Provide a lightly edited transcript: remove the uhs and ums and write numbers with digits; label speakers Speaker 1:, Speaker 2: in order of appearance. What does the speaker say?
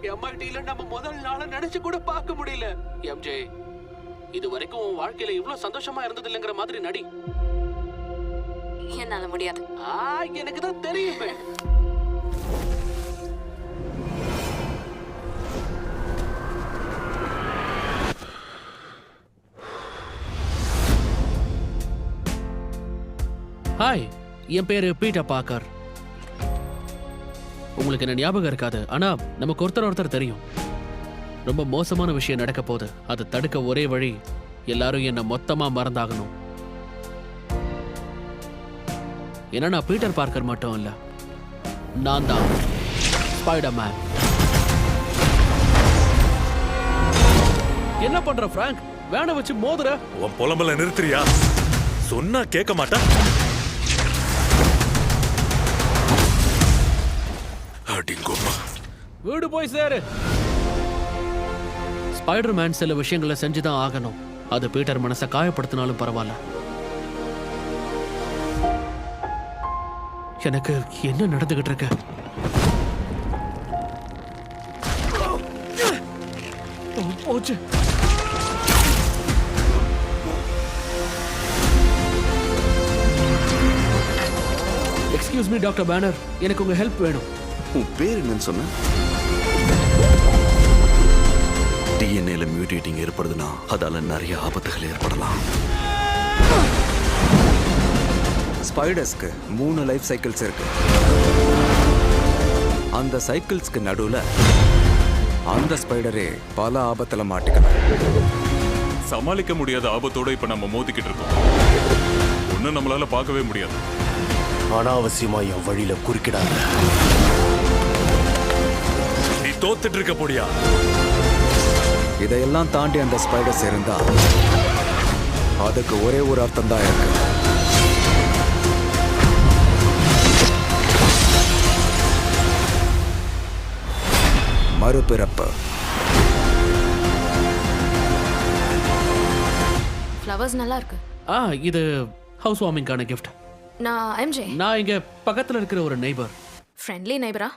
Speaker 1: MIT-ல நம்ம முதல் நாள நினைச்சு கூட பார்க்க முடியல. எம்ஜே, இது வரைக்கும் உன் வாழ்க்கையில இவ்வளவு சந்தோஷமா இருந்தது இல்லைங்கிற மாதிரி நடி.
Speaker 2: என்னால முடியாது.
Speaker 1: எனக்கு தான் தெரியுமே. ஹாய், என் பேரு பீட்டர் பார்க்கர். உங்களுக்கு என்ன ஞாபகம் இருக்காது, ஆனா நமக்கு ஒருத்தர் தெரியும். ரொம்ப மோசமான விஷயம் நடக்க போகுது. அதை தடுக்க ஒரே வழி, எல்லாரும் என்ன மொத்தமா மறந்தாகணும். ஏன்னா நான் பீட்டர் பார்க்கர் மட்டும் இல்ல, நான் தான் ஸ்பைடர்மேன். என்ன பண்ற பிராங்க்? வேண வச்சு மோதுற.
Speaker 3: உன் புலம்பல நிறுத்துறியா? சொன்னா கேட்க மாட்டா.
Speaker 1: வீடு போய் சேரு. ஸ்பைடர்மேன் சில விஷயங்களை செஞ்சுதான் ஆகணும். அது பீட்டர் மனசை காயப்படுத்தினாலும் பரவாயில்ல. எனக்கு என்ன நடந்துகிட்டு இருக்கு? போச்சு. எக்ஸ்கியூஸ் மீ டாக்டர் பேனர், எனக்கு உங்க ஹெல்ப் வேணும்.
Speaker 4: உன் பேர் என்னன்னு சொன்ன? டிஎன்ஏல மியூட்டேட்டிங் ஏற்படுதுன்னா அதால நிறைய ஆபத்துகள் ஏற்படலாம். ஸ்பைடர்ஸ்க்கு 3 லைஃப் சைக்கிள்ஸ் இருக்கு. அந்த சைக்கிள்ஸ்க்கு நடுவுல அந்த ஸ்பைடரே பல ஆபத்துல மாட்டிக்கலாம்.
Speaker 5: சமாளிக்க முடியாத ஆபத்தோட இப்ப நம்ம மோதிக்கிட்டு இருக்கோம். ஒன்னும் நம்மளால பார்க்கவே முடியாது.
Speaker 6: அனாவசியமா என் வழியில குறுக்கிடாத.
Speaker 3: நீ தோத்துட்டு இருக்க போடியா?
Speaker 4: இதையெல்லாம் தாண்டி அந்த ஸ்பைடர்ஸ் இருந்தா அதுக்கு ஒரே ஒரு அர்த்தம் தான் இருக்கு. மறுபிறப்பு.
Speaker 2: ஃப்ளவர்ஸ் நல்லா இருக்கு.
Speaker 1: இது ஹவுஸ் வார்மிங்கான கிஃப்ட்.
Speaker 2: நான் எம்ஜே.
Speaker 1: நான் இங்க பக்கத்துல இருக்கிற ஒரு நெய்பர்.
Speaker 2: ஃப்ரெண்ட்லி நெய்பரா?